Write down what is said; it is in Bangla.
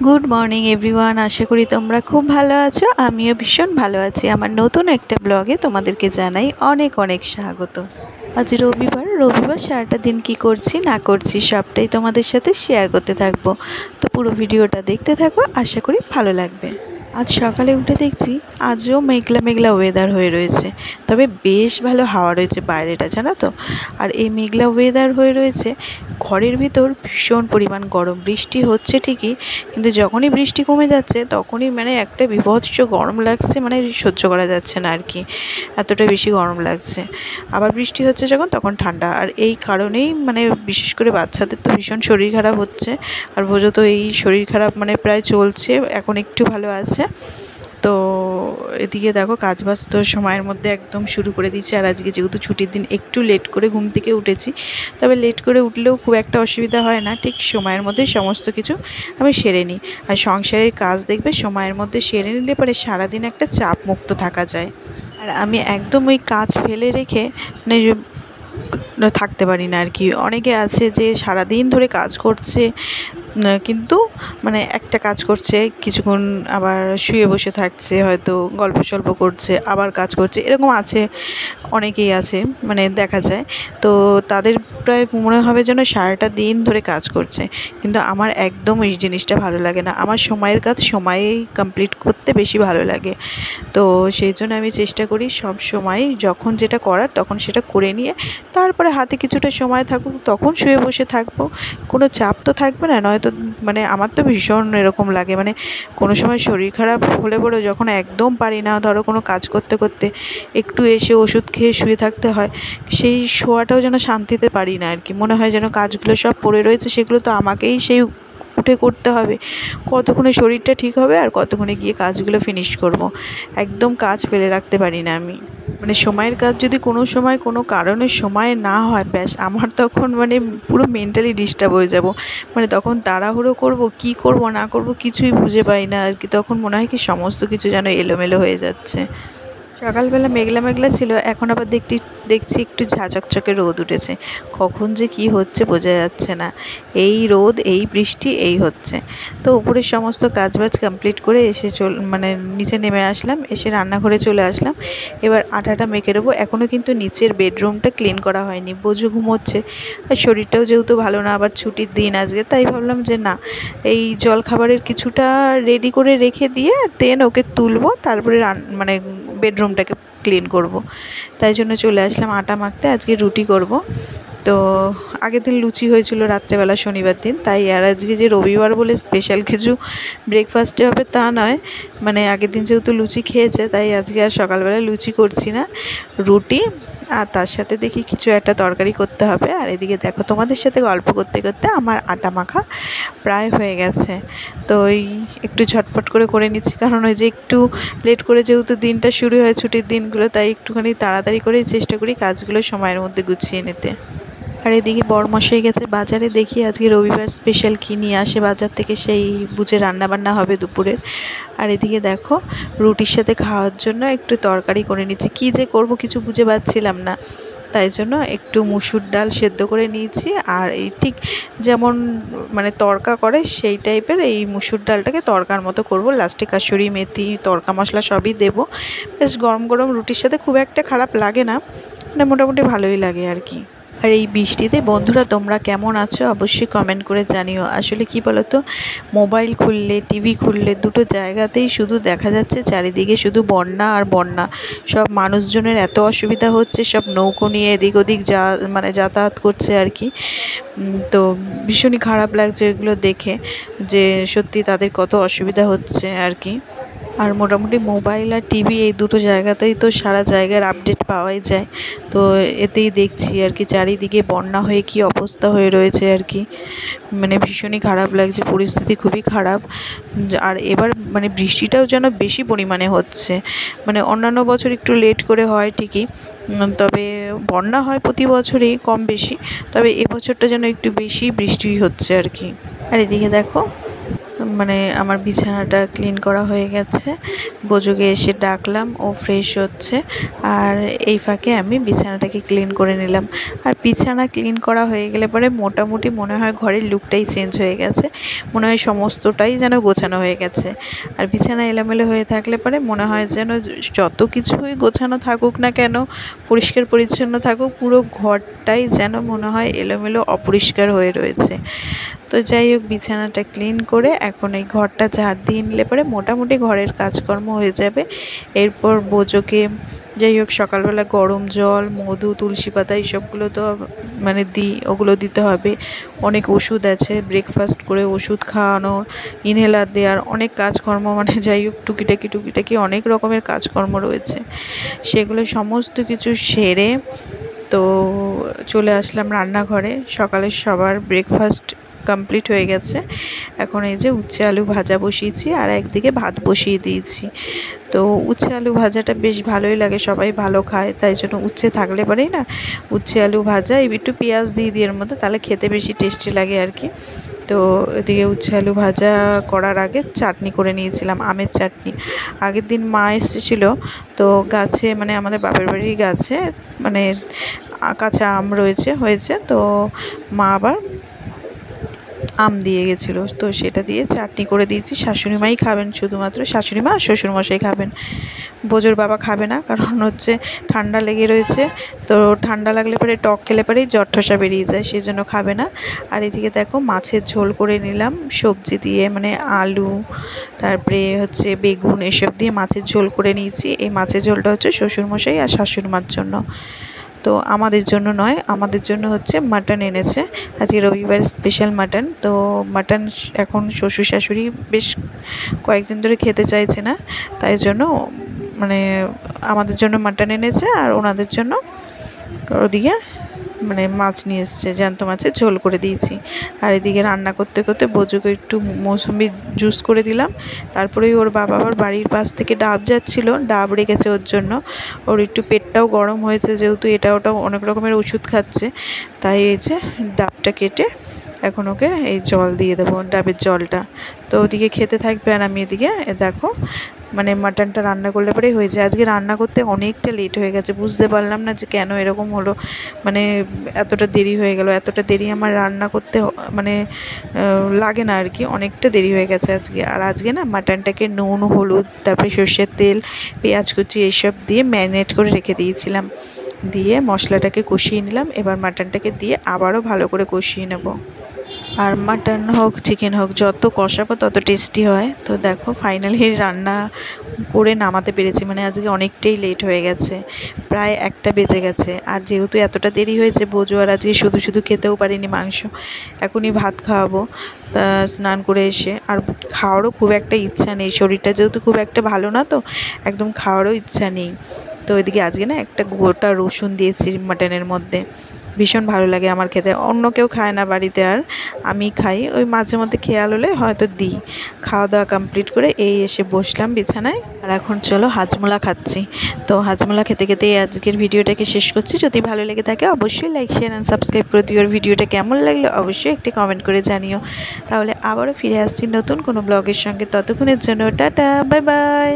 Good morning everyone. আশা করি তোমরা খুব ভালো আছো। আমিও ভীষণ ভালো আছি। আমার নতুন একটা ব্লগে তোমাদেরকে জানাই অনেক অনেক স্বাগত। আজ রবিবার সারাটা দিন কি করছি না করছি সবটাই তোমাদের সাথে শেয়ার করতে থাকবো। তো পুরো ভিডিওটা দেখতে থাকো, আশা করি ভালো লাগবে। আজ সকালে উঠে দেখছি আজও মেঘলা মেঘলা ওয়েদার হয়ে রয়েছে, তবে বেশ ভালো হাওয়া রয়েছে বাইরেটা, জানো তো। আর এই মেঘলা ওয়েদার হয়ে রয়েছে, ঘরের ভিতর ভীষণ পরিমাণ গরম। বৃষ্টি হচ্ছে ঠিকই, কিন্তু যখনই বৃষ্টি কমে যাচ্ছে তখনই একটা বীভৎস গরম লাগছে, সহ্য করা যাচ্ছে না আর কি, এতটা বেশি গরম লাগছে। আবার বৃষ্টি হচ্ছে যখন তখন ঠান্ডা। আর এই কারণেই বিশেষ করে বাচ্চাদের তো ভীষণ শরীর খারাপ হচ্ছে। আর বোঝো তো, এই শরীর খারাপ প্রায় চলছে, এখন একটু ভালো আছে। তো এদিকে দেখো কাজবাজ তো সময়ের মধ্যে একদম শুরু করে দিচ্ছি। আর আজকে যেহেতু ছুটির দিন, একটু লেট করে ঘুম থেকে উঠেছি। তবে লেট করে উঠলেও খুব একটা অসুবিধা হয় না, ঠিক সময়ের মধ্যে সমস্ত কিছু আমি সেরে নিই। আর সংসারের কাজ দেখবে সময়ের মধ্যে সেরে নিলে পরে সারাদিন একটা চাপ মুক্ত থাকা যায়। আর আমি একদম ওই কাজ ফেলে রেখে থাকতে পারি না আর কি। অনেকে আছে যে সারাদিন ধরে কাজ করছে, কিন্তু একটা কাজ করছে, কিছুক্ষণ আবার শুয়ে বসে থাকছে, হয়তো গল্প সল্প করছে, আবার কাজ করছে, এরকম আছে, অনেকেই আছে দেখা যায়। তো তাদের প্রায় মনে হবে যেন সারাটা দিন ধরে কাজ করছে, কিন্তু আমার একদম এই জিনিসটা ভালো লাগে না। আমার সময়ের কাজ সময়েই কমপ্লিট করতে বেশি ভালো লাগে। তো সেই জন্য আমি চেষ্টা করি সব সময় যখন যেটা করার তখন সেটা করে নিয়ে তারপরে হাতে কিছুটা সময় থাকুক তখন শুয়ে বসে থাকবো। কোনো চাপ তো থাকবে না, নয়তো আমার তো ভীষণ এরকম লাগে, কোনো সময় শরীর খারাপ হলে পরেও যখন একদম পারি না, ধরো কোনো কাজ করতে করতে একটু এসে ওষুধ খেয়ে শুয়ে থাকতে হয়, সেই শোয়াটাও যেন শান্তিতে পারি না আর কি। মনে হয় যেন কাজগুলো সব পড়ে রয়েছে, সেগুলো তো আমাকেই সেই উঠে করতে হবে। কতক্ষণে শরীরটা ঠিক হবে আর কতক্ষণে গিয়ে কাজগুলো ফিনিশ করব। একদম কাজ ফেলে রাখতে পারি না আমি। সময়ের কাজ যদি কোনো সময় কোনো কারণে সময় না হয়, ব্যাস আমার তখন পুরো মেন্টালি ডিস্টার্ব হয়ে যাব। তখন তাড়াহুড়ো করব, কি করব না করব কিছুই বুঝে পাই না আর কি। তখন মনে হয় কি সমস্ত কিছু যেন এলোমেলো হয়ে যাচ্ছে। সকালবেলা মেঘলা মেঘলা ছিল, এখন আবার দেখছি একটু ঝাঁচকচকে রোদ উঠেছে। কখন যে কি হচ্ছে বোঝা যাচ্ছে না। এই রোদ, এই বৃষ্টি, এই হচ্ছে। তো উপরের সমস্ত কাজবাজ কমপ্লিট করে এসে নিচে নেমে আসলাম, এসে রান্নাঘরে চলে আসলাম। এবার আটাটা মেখে দেবো। এখনও কিন্তু নিচের বেডরুমটা ক্লিন করা হয়নি, বোঝো ঘুমোচ্ছে। আর শরীরটাও যেহেতু ভালো না, আবার ছুটির দিন আজকে, তাই ভাবলাম যে না, এই জলখাবারের কিছুটা রেডি করে রেখে দিয়ে দেন ওকে তুলবো, তারপরে বেডরুমটাকে ক্লিন করব। তাই জন্য চলে আসলাম আটা মাখতে। আজকে রুটি করব। তো আগের দিন লুচি হয়েছিল রাত্রেবেলা, শনিবার দিন, তাই আর আজকে যে রবিবার বলে স্পেশাল কিছু ব্রেকফাস্টে হবে তা নয়। আগের দিন যেহেতু লুচি খেয়েছে, তাই আজকে আর সকালবেলা লুচি করছি না, রুটি আর তার সাথে দেখি কিছু একটা তরকারি করতে হবে। আর এদিকে দেখো তোমাদের সাথে গল্প করতে করতে আমার আটা মাখা প্রায় হয়ে গেছে। তো ওই একটু ঝটপট করে নিচ্ছি, কারণ ওই যে একটু লেট করে যেহেতু দিনটা শুরু হয় ছুটির দিনগুলো, তাই একটুখানি তাড়াতাড়ি করে চেষ্টা করি কাজগুলো সময়ের মধ্যে গুছিয়ে নিতে। আর এদিকে বড়মশাই গেছে বাজারে, দেখি আজকে রবিবার স্পেশাল কী নিয়ে আসে বাজার থেকে, সেই বুঝে রান্নাবান্না হবে দুপুরের। আর এদিকে দেখো রুটির সাথে খাওয়ার জন্য একটু তরকারি করে নিচ্ছি, কী যে করব কিছু বুঝে পাচ্ছিলাম না। তাই জন্য একটু মুসুর ডাল সেদ্ধ করে নিয়েছি। আর এই ঠিক যেমন তড়কা করে সেই টাইপের এই মুসুর ডালটাকে তড়কার মতো করব। লাস্টে কাসুরি মেথি, তড়কা মশলা সবই দেবো। বেশ গরম গরম রুটির সাথে খুব একটা খারাপ লাগে না, মোটামুটি ভালোই লাগে আর কি। আর এই বৃষ্টিতে বন্ধুরা তোমরা কেমন আছো অবশ্যই কমেন্ট করে জানিও। আসলে কি বলো তো, মোবাইল খুললে, টিভি খুললে, দুটো জায়গাতেই শুধু দেখা যাচ্ছে চারিদিকে শুধু বন্যা আর বন্যা। সব মানুষজনের এত অসুবিধা হচ্ছে, সব নৌকো নিয়ে এদিক ওদিক যাতায়াত করছে আর কি। তো ভীষণই খারাপ লাগছে এগুলো দেখে, যে সত্যি তাদের কত অসুবিধা হচ্ছে আর কি। আর মোটামুটি মোবাইল আর টিভি এই দুটো জায়গাতেই তো সারা জায়গার আপডেট পাওয়াই যায়। তো এতেই দেখছি আর কি চারিদিকে বন্যা হয়ে কি অবস্থা হয়ে রয়েছে আর কি। ভীষণই খারাপ লাগছে, পরিস্থিতি খুবই খারাপ। আর এবার বৃষ্টিটাও যেন বেশি পরিমাণে হচ্ছে। অন্যান্য বছর একটু লেট করে হয় ঠিকই, তবে বন্যা হয় প্রতি বছরই কম বেশি, তবে এবছরটা যেন একটু বেশি বৃষ্টি হচ্ছে আর কি। আর এদিকে দেখো মানে আমার বিছানাটা ক্লিন করা হয়ে গেছে। বোজোকে এসে ডাকলাম, ও ফ্রেশ হচ্ছে, আর এই ফাঁকে আমি বিছানাটাকে ক্লিন করে নিলাম। আর বিছানা ক্লিন করা হয়ে গেলে পরে মোটামুটি মনে হয় ঘরের লুকটাই চেঞ্জ হয়ে গেছে, মনে হয় সমস্তটাই যেন গোছানো হয়ে গেছে। আর বিছানা এলোমেলো হয়ে থাকলে পরে মনে হয় যেন যত কিছুই গোছানো থাকুক না কেন, পরিষ্কার পরিচ্ছন্ন থাকুক, পুরো ঘরটাই যেন মনে হয় এলোমেলো অপরিষ্কার হয়ে রয়েছে। তো যাই হোক, বিছানাটা ক্লিন করে এখন এই ঘরটা ঝাড় দিয়ে নিলে পরে মোটামুটি ঘরের কাজকর্ম হয়ে যাবে। এরপর বোজোকে যাই হোক সকালবেলা গরম জল, মধু, তুলসী পাতা এইসবগুলো তো মানে ওগুলো দিতে হবে। অনেক ওষুধ আছে, ব্রেকফাস্ট করে ওষুধ খাওয়ানোর, ইনহেলার দেওয়ার অনেক কাজকর্ম, মানে যাই হোক টুকিটাকি অনেক রকমের কাজকর্ম রয়েছে। সেগুলো সমস্ত কিছু সেরে তো চলে আসলাম রান্নাঘরে। সকালে সবার ব্রেকফাস্ট কমপ্লিট হয়ে গেছে। এখন এই যে উচ্ছে আলু ভাজা বসিয়েছি, আর একদিকে ভাত বসিয়ে দিয়েছি। তো উচ্ছে আলু ভাজাটা বেশ ভালোই লাগে, সবাই ভালো খায়, তাই জন্য উচ্ছে থাকলে পরেই না উচ্ছে আলু ভাজা একটু পেঁয়াজ দিয়ে এর মধ্যে, তাহলে খেতে বেশি টেস্টি লাগে আর কি। তো এদিকে উচ্ছে আলু ভাজা করার আগে চাটনি করে নিয়েছিলাম, আমের চাটনি। আগের দিন মা এসেছিলো, তো গাছে মানে আমাদের বাপের বাড়ির গাছে মানে কাঁচা আম হয়েছে, তো মা আবার আম দিয়ে গেছিলো, তো সেটা দিয়ে চাটনি করে দিয়েছি। শাশুড়ি মাই খাবেন, শুধুমাত্র শাশুড়ি মা আর শ্বশুরমশাই খাবেন। বোজোর বাবা খাবে না, কারণ হচ্ছে ঠান্ডা লেগে রয়েছে, তো ঠান্ডা লাগলে পরে টক খেলে পরেই জ্বর ঠসা বেরিয়ে যায়, সেই জন্য খাবে না। আর এদিকে দেখো মাছের ঝোল করে নিলাম সবজি দিয়ে, মানে আলু, তারপরে হচ্ছে বেগুন, এসব দিয়ে মাছের ঝোল করে নিয়েছি। এই মাছের ঝোলটা হচ্ছে শ্বশুরমশাই আর শাশুড়িমার জন্য, তো আমাদের জন্য নয়। আমাদের জন্য হচ্ছে মাটন এনেছে, আজকে রবিবার স্পেশাল মাটন। তো মাটন এখন শ্বশুর শাশুড়ি বেশ কয়েকদিন ধরে খেতে চাইছে না, তাই জন্য মানে আমাদের জন্য মাটন এনেছে, আর ওনাদের জন্য ওদিকে মানে মাছ নিয়ে এসছে, জ্যান্ত মাছের ঝোল করে দিয়েছি। আর এদিকে রান্না করতে করতে বোজোকে একটু মৌসুমি জুস করে দিলাম। তারপরেই ওর বাবা আবার বাড়ির পাশ থেকে ডাব যাচ্ছিলো, ডাব রেখেছে ওর জন্য। ওর একটু পেটটাও গরম হয়েছে, যেহেতু এটা ওটা অনেক রকমের ওষুধ খাচ্ছে, তাই এই যে ডাবটা কেটে এখন ওকে এই জল দিয়ে দেবো, ডাবের জলটা। তো ওদিকে খেতে থাকবে, আর আমি এদিকে দেখো মানে মাটনটা রান্না করলে পরেই হয়ে যায়। আজকে রান্না করতে অনেকটা লেট হয়ে গেছে, বুঝতে পারলাম না যে কেন এরকম হলো, মানে এতটা দেরি হয়ে গেল। এতটা দেরি আমার রান্না করতে মানে লাগে না আর কি, অনেকটা দেরি হয়ে গেছে আজকে। আর আজকে না মাটনটাকে নুন, হলুদ, তারপরে সর্ষের তেল, পেঁয়াজ কুচি এইসব দিয়ে ম্যারিনেট করে রেখে দিয়েছিলাম, দিয়ে মশলাটাকে কষিয়ে নিলাম। এবার মাটনটাকে দিয়ে আবারও ভালো করে কষিয়ে নেব। আর মাটন হোক চিকেন হোক, যত কষাবো তত টেস্টি হয়। তো দেখো ফাইনালি রান্না করে নামাতে পেরেছি, মানে আজকে অনেকটাই লেট হয়ে গেছে, প্রায় 1টা বেজে গেছে। আর যেহেতু এতটা দেরি হয়েছে, বোঝো আর আজকে শুধু খেতেও পারিনি মাংস, এখনই ভাত খাওয়াবো স্নান করে এসে। আর খাওয়ারও খুব একটা ইচ্ছা নেই, শরীরটা যেহেতু খুব একটা ভালো না, তো একদম খাওয়ারও ইচ্ছা নেই। তো এদিকে আজকে না একটা গোটা রসুন দিয়েছি মাটনের মধ্যে, ভীষণ ভালো লাগে আমার খেতে। অন্য কেউ খায় না বাড়িতে, আর আমি খাই, ওই মাঝে মধ্যে খেয়াল হলে হয়তো দিই। খাওয়া দাওয়া কমপ্লিট করে এই এসে বসলাম বিছানায়, আর এখন চলো হাজমোলা খাচ্ছি। তো হাজমোলা খেতে খেতে আজকের ভিডিওটাকে শেষ করছি। যদি ভালো লেগে থাকে অবশ্যই লাইক, শেয়ার অ্যান্ড সাবস্ক্রাইব করে দিও। ভিডিওটা কেমন লাগলো অবশ্যই একটি কমেন্ট করে জানিও। তাহলে আবারও ফিরে আসছি নতুন কোনো ব্লগের সঙ্গে, ততক্ষণের জন্য টাটা, বাই বাই।